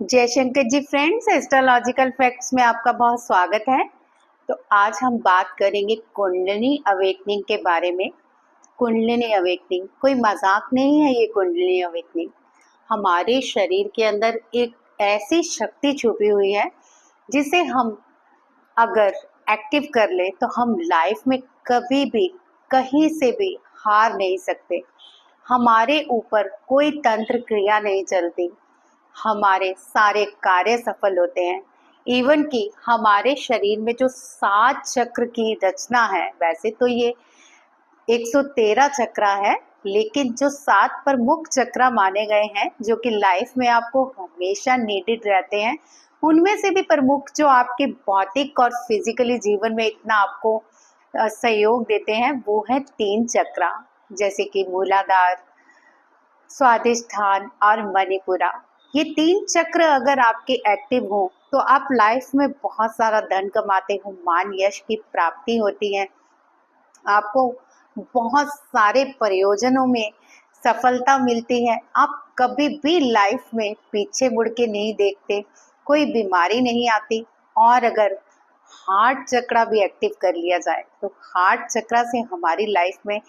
जय Shankar ji friends, astrological facts में आपका बहुत स्वागत है। तो आज हम बात करेंगे कुंडलिनी अवेकनिंग के बारे में। कुंडलिनी अवेकनिंग कोई मजाक नहीं है। ये कुंडलिनी अवेकनिंग हमारे शरीर के अंदर एक ऐसी शक्ति छुपी हुई है जिसे हम अगर एक्टिव कर ले तो हम लाइफ में कभी भी कहीं से भी हार नहीं सकते। हमारे ऊपर कोई तंत्र क्रिया नहीं चलती, हमारे सारे कार्य सफल होते हैं। इवन कि हमारे शरीर में जो 7 चक्र की रचना है, वैसे तो ये 113 चक्र है, लेकिन जो 7 प्रमुख चक्र माने गए हैं जो कि लाइफ में आपको हमेशा नीडेड रहते हैं, उनमें से भी प्रमुख जो आपके भौतिक और फिजिकली जीवन में इतना आपको सहयोग देते हैं, वो है 3 चक्र, जैसे कि मूलाधार, स्वादिष्ठान और मणिपुरा। ये 3 चक्र अगर आपके एक्टिव हो तो आप लाइफ में बहुत सारा धन कमाते हो, मान यश की प्राप्ति होती है, आपको बहुत सारे प्रयोजनों में सफलता मिलती है, आप कभी भी लाइफ में पीछे मुड़ के नहीं देखते, कोई बीमारी नहीं आती। और अगर हार्ट चक्र भी एक्टिव कर लिया जाए तो हार्ट चक्र से हमारी लाइफ में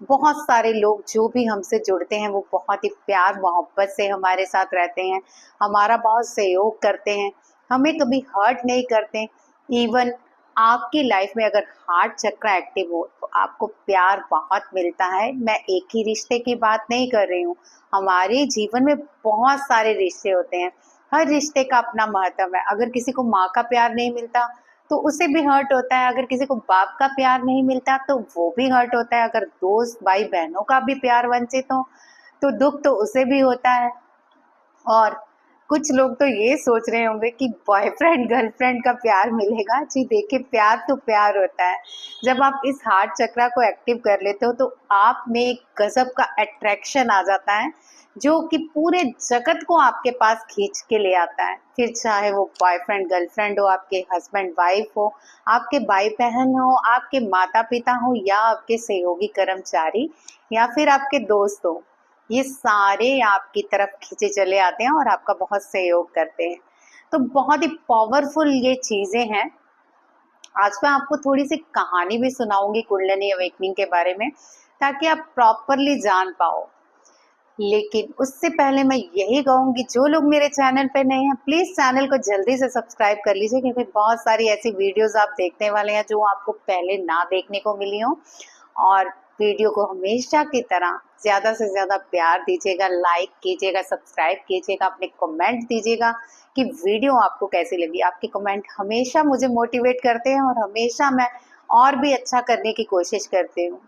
बहुत सारे लोग जो भी हमसे जुड़ते हैं वो बहुत ही प्यार मोहब्बत से हमारे साथ रहते हैं, हमारा बहुत सहयोग करते हैं, हमें कभी हर्ट नहीं करते। इवन आपकी लाइफ में अगर हार्ट चक्र एक्टिव हो तो आपको प्यार बहुत मिलता है। मैं एक ही रिश्ते की बात नहीं कर रही हूँ, हमारे जीवन में बहुत सारे रिश्ते होते हैं, हर रिश्ते का अपना महत्व है। अगर किसी को माँ का प्यार नहीं मिलता तो उसे भी हर्ट होता है, अगर किसी को बाप का प्यार नहीं मिलता तो वो भी हर्ट होता है, अगर दोस्त भाई बहनों का भी प्यार वंचित हो तो दुख तो उसे भी होता है। और कुछ लोग तो ये सोच रहे होंगे कि बॉयफ्रेंड गर्लफ्रेंड का प्यार मिलेगा। जी देखिए, प्यार तो प्यार होता है। जब आप इस हार्ट चक्र को एक्टिव कर लेते हो तो आप में एक गजब का अट्रैक्शन आ जाता है जो कि पूरे जगत को आपके पास खींच के ले आता है। फिर चाहे वो बॉयफ्रेंड गर्लफ्रेंड हो, आपके हस्बैंड वाइफ हो, आपके भाई बहन हो, आपके माता पिता हो, या आपके सहयोगी कर्मचारी, या फिर आपके दोस्त हो, ये सारे आपकी तरफ खींचे चले आते हैं और आपका बहुत सहयोग करते हैं। तो बहुत ही पावरफुल ये चीजें हैं। आज मैं आपको थोड़ी सी कहानी भी सुनाऊंगी कुंडलिनी अवेकनिंग के बारे में, ताकि आप प्रॉपरली जान पाओ। लेकिन उससे पहले मैं यही कहूंगी, जो लोग मेरे चैनल पे नए हैं प्लीज चैनल को जल्दी से सब्सक्राइब कर लीजिए, क्योंकि बहुत सारी ऐसी वीडियोस आप देखने वाले हैं जो आपको पहले ना देखने को मिली हो। और वीडियो को हमेशा की तरह ज़्यादा से ज़्यादा प्यार दीजिएगा, लाइक कीजिएगा, सब्सक्राइब कीजिएगा, अपने कमेंट दीजिएगा कि वीडियो आपको कैसी लगी। आपके कमेंट हमेशा मुझे मोटिवेट करते हैं और हमेशा मैं और भी अच्छा करने की कोशिश करती हूँ।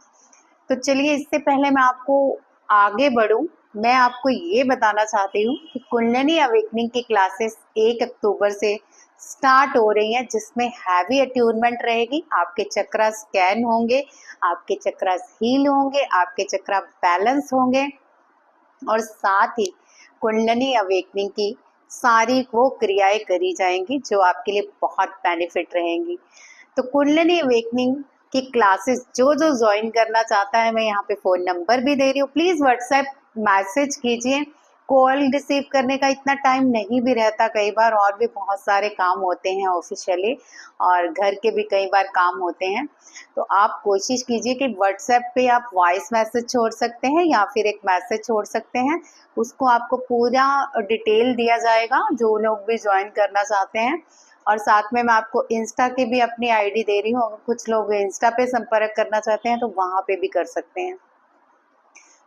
तो चलिए, इससे पहले मैं आपको आगे बढ़ूँ, मैं आपको ये बताना चाहती हूँ कि कुंडलिनी अवेकनिंग की क्लासेस 1 अक्टूबर से स्टार्ट हो रही हैं, जिसमें हैवी अट्यूनमेंट रहेगी, आपके चक्र स्कैन होंगे, आपके चक्र हील होंगे, आपके चक्र बैलेंस होंगे, और साथ ही कुंडलिनी अवेकनिंग की सारी वो क्रियाएं करी जाएंगी जो आपके लिए बहुत बेनिफिट रहेंगी। तो कुंडलिनी अवेकनिंग की क्लासेस जो जो ज्वाइन करना चाहता है, मैं यहाँ पे फ़ोन नंबर भी दे रही हूँ, प्लीज़ व्हाट्सएप मैसेज कीजिए। कॉल रिसीव करने का इतना टाइम नहीं भी रहता कई बार, और भी बहुत सारे काम होते हैं ऑफिशियली, और घर के भी कई बार काम होते हैं। तो आप कोशिश कीजिए कि व्हाट्सएप पे आप वॉइस मैसेज छोड़ सकते हैं या फिर एक मैसेज छोड़ सकते हैं, उसको आपको पूरा डिटेल दिया जाएगा जो लोग भी ज्वाइन करना चाहते हैं। और साथ में मैं आपको इंस्टा की भी अपनी आईडी दे रही हूँ, अगर कुछ लोग इंस्टा पे संपर्क करना चाहते हैं तो वहाँ पे भी कर सकते हैं।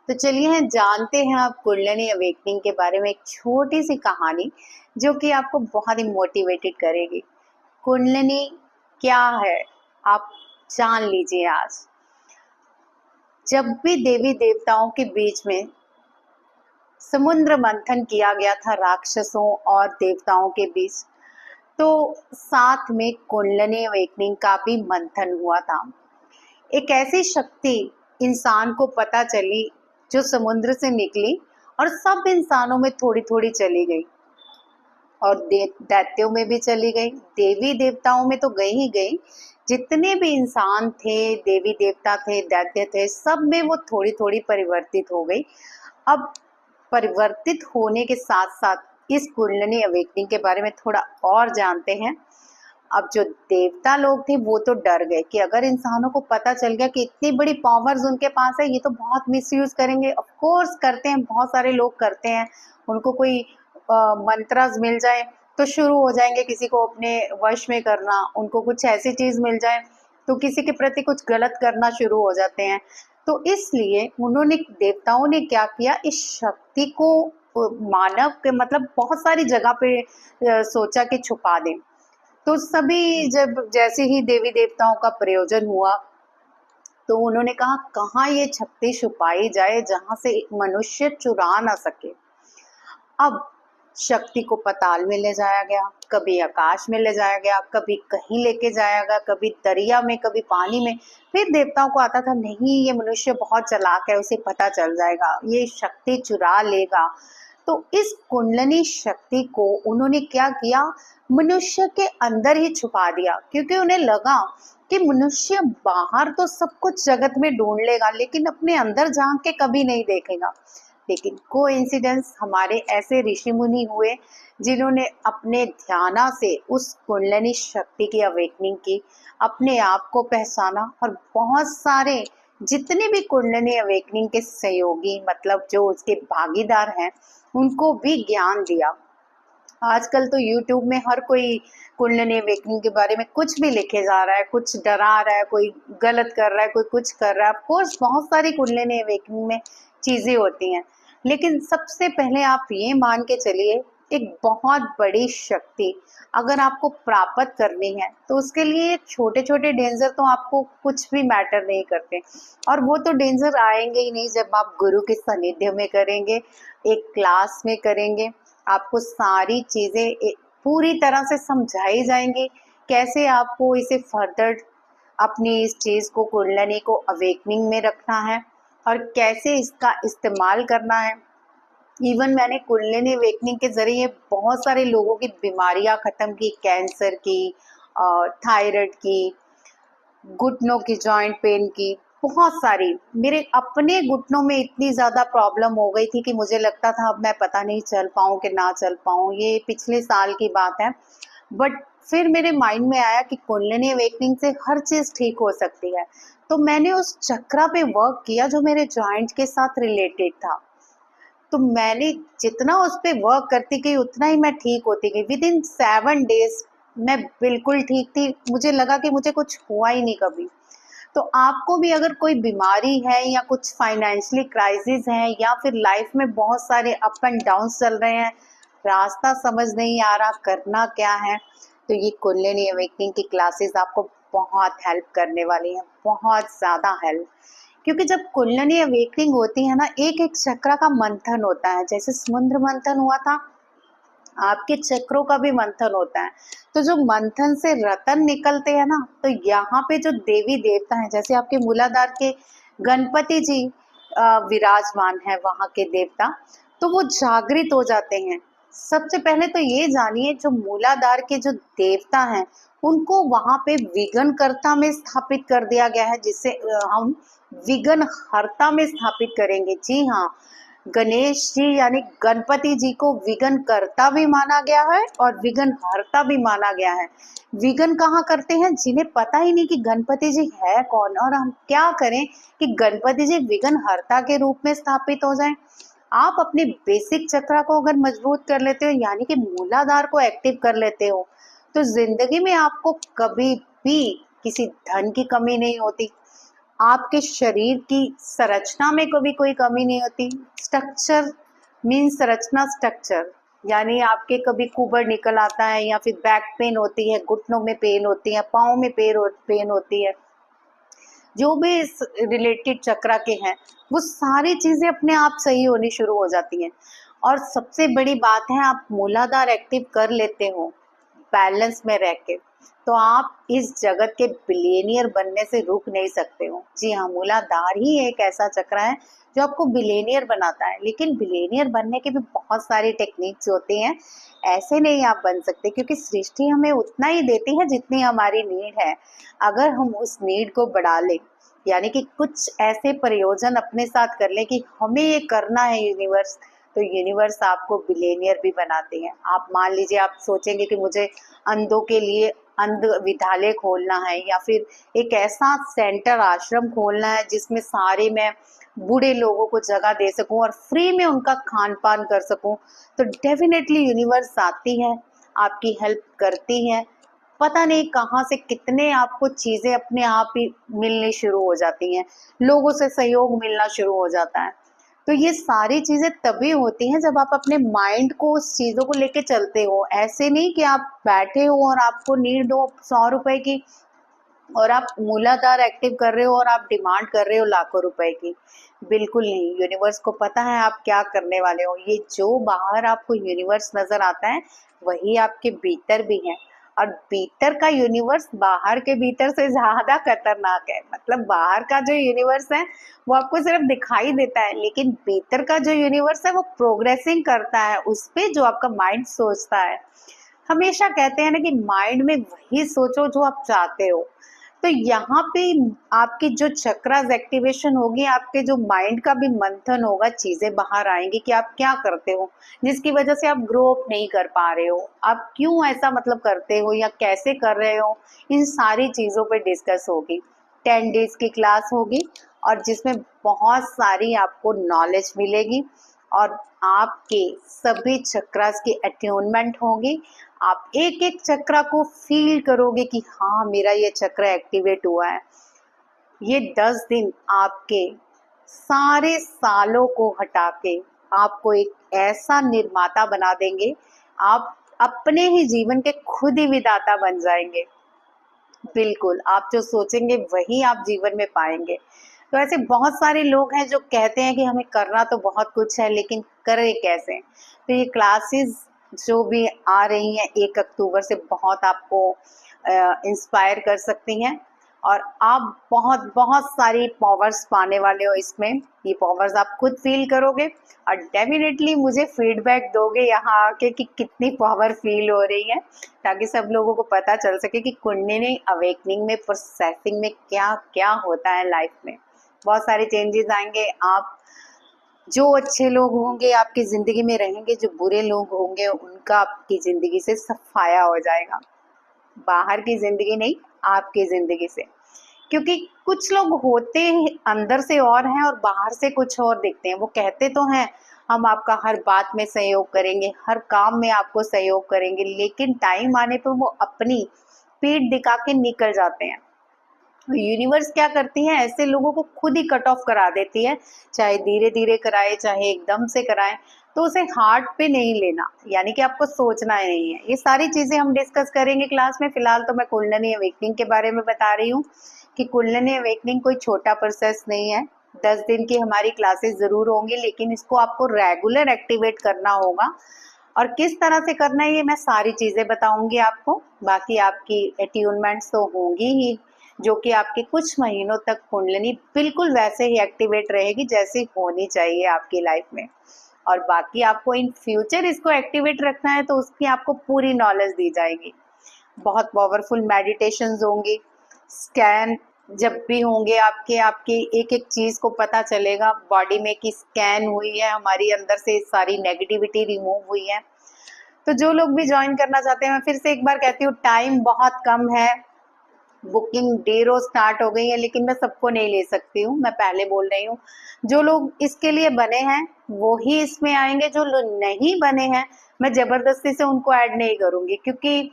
तो चलिए जानते हैं आप कुंडलिनी अवेकनिंग के बारे में एक छोटी सी कहानी जो कि आपको बहुत ही मोटिवेटेड करेगी। कुंडलिनी क्या है आप जान लीजिए आज। जब भी देवी देवताओं के बीच में समुद्र मंथन किया गया था राक्षसों और देवताओं के बीच, तो साथ में कुंडलिनी अवेकनिंग का भी मंथन हुआ था। एक ऐसी शक्ति इंसान को पता चली जो समुद्र से निकली और सब इंसानों में थोड़ी थोड़ी चली गई, और दैत्यों में भी चली गई, देवी देवताओं में तो गई ही गई। जितने भी इंसान थे, देवी देवता थे, दैत्य थे, सब में वो थोड़ी थोड़ी परिवर्तित हो गई। अब परिवर्तित होने के साथ साथ इस कुंडलिनी अवेकनिंग के बारे में थोड़ा और जानते हैं। अब जो देवता लोग थे वो तो डर गए कि अगर इंसानों को पता चल गया कि इतनी बड़ी पावर्स उनके पास है, ये तो बहुत मिसयूज करेंगे। ऑफ कोर्स करते हैं, बहुत सारे लोग करते हैं। उनको कोई मंत्रस मिल जाए तो शुरू हो जाएंगे किसी को अपने वश में करना, उनको कुछ ऐसी चीज मिल जाए तो किसी के प्रति कुछ गलत करना शुरू हो जाते हैं। तो इसलिए उन्होंने, देवताओं ने क्या किया, इस शक्ति को मानव के मतलब बहुत सारी जगह पे सोचा कि छुपा दें। तो सभी जब जैसे ही देवी देवताओं का प्रयोजन हुआ तो उन्होंने कहा कहाँ ये शक्ति छुपाई जाए जहां से एक मनुष्य चुरा ना सके। अब शक्ति को पाताल में ले जाया गया, कभी आकाश में ले जाया गया, कभी कहीं लेके जाया गया, कभी दरिया में, कभी पानी में। फिर देवताओं को आता था नहीं, ये मनुष्य बहुत चालाक है, उसे पता चल जाएगा, ये शक्ति चुरा लेगा। तो इस कुंडलिनी शक्ति को उन्होंने क्या किया, मनुष्य के अंदर ही छुपा दिया, क्योंकि उन्हें लगा कि मनुष्य बाहर तो सब कुछ जगत में ढूंढ लेगा लेकिन अपने अंदर झांक के कभी नहीं देखेगा। लेकिन कोइंसिडेंस, हमारे ऐसे ऋषि मुनि हुए जिन्होंने अपने ध्यान से उस कुंडलिनी शक्ति की अवेकनिंग की, अपने आप को पहचाना और बहुत सारे जितने भी कुंडलिनी अवेकनिंग के सहयोगी मतलब जो उसके भागीदार हैं उनको भी ज्ञान दिया। आजकल तो YouTube में हर कोई कुंडलिनी अवेकनिंग के बारे में कुछ भी लिखे जा रहा है, कुछ डरा रहा है, कोई गलत कर रहा है, कोई कुछ कर रहा है। ऑफ कोर्स बहुत सारी कुंडलिनी अवेकनिंग में चीजें होती हैं, लेकिन सबसे पहले आप ये मान के चलिए, एक बहुत बड़ी शक्ति अगर आपको प्राप्त करनी है तो उसके लिए छोटे छोटे डेंजर तो आपको कुछ भी मैटर नहीं करते। और वो तो डेंजर आएंगे ही नहीं जब आप गुरु के सानिध्य में करेंगे, एक क्लास में करेंगे। आपको सारी चीजें पूरी तरह से समझाई जाएंगी, कैसे आपको इसे फर्दर अपनी इस चीज को, कुंडलिनी को अवेकनिंग में रखना है और कैसे इसका इस्तेमाल करना है। इवन मैंने कुंडलिनी अवेकनिंग के जरिए बहुत सारे लोगों की बीमारियां खत्म की, कैंसर की, थायराइड की, घुटनों की, जॉइंट पेन की, बहुत सारी। मेरे अपने घुटनों में इतनी ज्यादा प्रॉब्लम हो गई थी कि मुझे लगता था अब मैं पता नहीं चल पाऊं कि ना चल पाऊं, ये पिछले साल की बात है। बट फिर मेरे माइंड में आया कि कुंडलिनी अवेकनिंग से हर चीज ठीक हो सकती है। तो मैंने उस चक्रा पे वर्क किया जो मेरे जॉइंट के साथ रिलेटेड था। तो मैंने जितना उस पे वर्क करती गई उतना ही मैं ठीक होती गई। विद इन 7 डेज मैं बिल्कुल ठीक थी, मुझे लगा कि मुझे कुछ हुआ ही नहीं कभी। तो आपको भी अगर कोई बीमारी है या कुछ फाइनेंशियली क्राइसिस है या फिर लाइफ में बहुत सारे अप एंड डाउन चल रहे हैं, रास्ता समझ नहीं आ रहा करना क्या है, तो ये कुंडलिनी अवेकनिंग की क्लासेस आपको बहुत हेल्प करने वाली हैं, बहुत ज़्यादा हेल्प। क्योंकि जब कुंडलिनी अवेकनिंग होती है ना, एक एक चक्र का मंथन होता है, जैसे समुद्र मंथन हुआ था, आपके चक्रों का भी मंथन होता है। तो जो मंथन से रतन निकलते हैं ना, तो यहाँ पे जो देवी देवता हैं, जैसे आपके मूलाधार के गणपति जी विराजमान है, वहाँ के देवता, तो वो जागृत हो जाते हैं। सबसे पहले तो ये जानिए, जो मूलाधार के जो देवता हैं उनको वहाँ पे विघ्नकर्ता में स्थापित कर दिया गया है, जिससे हम विघ्न हर्ता में स्थापित करेंगे। जी हाँ, गणेश जी यानी गणपति जी को विघ्न करता भी माना गया है और विघ्न हरता भी माना गया है। विघ्न कहाँ करते हैं, जिन्हें पता ही नहीं कि गणपति जी है कौन, और हम क्या करें कि गणपति जी विघ्न हरता के रूप में स्थापित हो जाएं। आप अपने बेसिक चक्र को अगर मजबूत कर लेते हो, यानी कि मूलाधार को एक्टिव कर लेते हो, तो जिंदगी में आपको कभी भी किसी धन की कमी नहीं होती, आपके शरीर की संरचना में कभी कोई कमी नहीं होती। स्ट्रक्चर मीन संरचना, स्ट्रक्चर यानी आपके कभी कुबर निकल आता है या फिर बैक पेन होती है, घुटनों में पेन होती है, पाँव में पेन होती है, जो भी इस रिलेटेड चक्र के हैं वो सारी चीजें अपने आप सही होनी शुरू हो जाती हैं। और सबसे बड़ी बात है, आप मूलाधार एक्टिव कर लेते हो बैलेंस में रह के, तो आप इस जगत के बिलियनियर बनने से रुक नहीं सकते हो। जी हाँ, मूलाधार ही एक ऐसा चक्र है जो आपको बिलियनियर बनाता है। लेकिन बिलियनियर बनने के भी बहुत सारी टेक्निक्स होती हैं, ऐसे नहीं आप बन सकते, क्योंकि सृष्टि हमें उतना ही देती है जितनी हमारी नीड है। अगर हम उस नीड को बढ़ा लें, यानी कि कुछ ऐसे प्रयोजन अपने साथ कर लें कि हमें ये करना है यूनिवर्स, तो यूनिवर्स आपको बिलियनियर भी बनाती है। आप मान लीजिए आप सोचेंगे कि मुझे अंधों के लिए अंध विद्यालय खोलना है या फिर एक ऐसा सेंटर आश्रम खोलना है जिसमें सारे मैं बूढ़े लोगों को जगह दे सकूं और फ्री में उनका खान पान कर सकूं, तो डेफिनेटली यूनिवर्स आती है, आपकी हेल्प करती है। पता नहीं कहाँ से कितने आपको चीजें अपने आप ही मिलनी शुरू हो जाती हैं, लोगों से सहयोग मिलना शुरू हो जाता है। तो ये सारी चीजें तभी होती हैं जब आप अपने माइंड को उस चीजों को लेके चलते हो। ऐसे नहीं कि आप बैठे हो और आपको नीड हो 100 रुपए की और आप मूलाधार एक्टिव कर रहे हो और आप डिमांड कर रहे हो लाखों रुपए की। बिल्कुल नहीं, यूनिवर्स को पता है आप क्या करने वाले हो। ये जो बाहर आपको यूनिवर्स नजर आता है वही आपके भीतर भी है, और भीतर का यूनिवर्स बाहर के भीतर से ज्यादा खतरनाक है। मतलब बाहर का जो यूनिवर्स है वो आपको सिर्फ दिखाई देता है, लेकिन भीतर का जो यूनिवर्स है वो प्रोग्रेसिंग करता है उस पे जो आपका माइंड सोचता है। हमेशा कहते हैं ना कि माइंड में वही सोचो जो आप चाहते हो। तो यहाँ पे आपकी जो चक्रास एक्टिवेशन होगी, आपके जो माइंड का भी मंथन होगा, चीजें बाहर आएंगी कि आप क्या करते हो जिसकी वजह से आप ग्रो अप नहीं कर पा रहे हो, आप क्यों ऐसा मतलब करते हो या कैसे कर रहे हो। इन सारी चीजों पे डिस्कस होगी। 10 डेज की क्लास होगी और जिसमें बहुत सारी आपको नॉलेज मिलेगी और आपके सभी चक्रास की अट्यूनमेंट होगी। आप एक एक चक्रा को फील करोगे कि हाँ मेरा ये चक्र एक्टिवेट हुआ है। ये 10 दिन आपके सारे सालों को हटा के आपको एक ऐसा निर्माता बना देंगे, आप अपने ही जीवन के खुद ही विधाता बन जाएंगे। बिल्कुल, आप जो सोचेंगे वही आप जीवन में पाएंगे। तो ऐसे बहुत सारे लोग हैं जो कहते हैं कि हमें करना तो बहुत कुछ है लेकिन करें कैसे। तो ये क्लासेस जो भी आ रही हैं 1 अक्टूबर से बहुत आपको इंस्पायर कर सकती हैं और आप बहुत बहुत सारी पावर्स पाने वाले हो इसमें। ये पावर्स आप खुद फील करोगे और डेफिनेटली मुझे फीडबैक दोगे यहाँ आके कि कितनी पावर फील हो रही है, ताकि सब लोगों को पता चल सके कि कुंडलिनी अवेकनिंग में प्रोसेसिंग में क्या क्या होता है। लाइफ में बहुत सारे चेंजेस आएंगे। आप जो अच्छे लोग होंगे आपकी जिंदगी में रहेंगे, जो बुरे लोग होंगे उनका आपकी जिंदगी से सफाया हो जाएगा। बाहर की जिंदगी नहीं, आपकी जिंदगी से। क्योंकि कुछ लोग होते अंदर से और हैं और बाहर से कुछ और दिखते हैं। वो कहते तो हैं हम आपका हर बात में सहयोग करेंगे, हर काम में आपको सहयोग करेंगे, लेकिन टाइम आने पर वो अपनी पीठ दिखा के निकल जाते हैं। यूनिवर्स क्या करती है, ऐसे लोगों को खुद ही कट ऑफ करा देती है, चाहे धीरे धीरे कराए चाहे एकदम से कराए। तो उसे हार्ट पे नहीं लेना, यानी कि आपको सोचना ही नहीं है। ये सारी चीजें हम डिस्कस करेंगे क्लास में। फिलहाल तो मैं कुंडलिनी अवेकनिंग के बारे में बता रही हूँ कि कुंडलिनी अवेकनिंग कोई छोटा प्रोसेस नहीं है। 10 दिन की हमारी क्लासेस जरूर होंगी, लेकिन इसको आपको रेगुलर एक्टिवेट करना होगा। और किस तरह से करना है ये मैं सारी चीजें बताऊंगी आपको। बाकी आपकी अट्यूनमेंट्स तो होंगी ही, जो कि आपके कुछ महीनों तक कुंडलिनी बिल्कुल वैसे ही एक्टिवेट रहेगी जैसी होनी चाहिए आपकी लाइफ में। और बाकी आपको इन फ्यूचर इसको एक्टिवेट रखना है तो उसकी आपको पूरी नॉलेज दी जाएगी। बहुत पावरफुल मेडिटेशंस होंगी, स्कैन जब भी होंगे आपके आपकी एक एक चीज को पता चलेगा बॉडी में कि स्कैन हुई है, हमारी अंदर से सारी नेगेटिविटी रिमूव हुई है। तो जो लोग भी ज्वाइन करना चाहते हैं, मैं फिर से एक बार कहती हूँ टाइम बहुत कम है, बुकिंग डे रोज स्टार्ट हो गई है, लेकिन मैं सबको नहीं ले सकती हूँ, मैं पहले बोल रही हूँ। जो लोग इसके लिए बने हैं वो ही इसमें आएंगे, जो लोग नहीं बने हैं मैं जबरदस्ती से उनको ऐड नहीं करूंगी, क्योंकि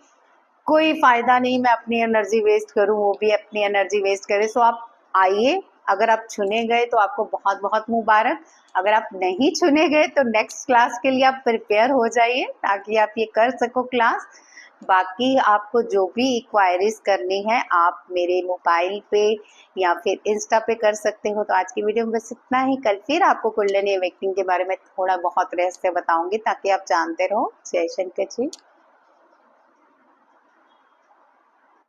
कोई फायदा नहीं मैं अपनी एनर्जी वेस्ट करूं, वो भी अपनी एनर्जी वेस्ट करे। सो आप आइए, अगर आप चुने गए तो आपको बहुत बहुत मुबारक। अगर आप नहीं चुने गए तो नेक्स्ट क्लास के लिए आप प्रिपेयर हो जाइए ताकि आप ये कर सको क्लास। बाकी आपको जो भी इंक्वायरीज करनी है आप मेरे मोबाइल पे या फिर इंस्टा पे कर सकते हो। तो आज की वीडियो में बस इतना ही। कल फिर आपको कुंडलिनी अवेकनिंग के बारे में थोड़ा बहुत रहस्य बताऊंगी ताकि आप जानते रहो। जय शंकर जी।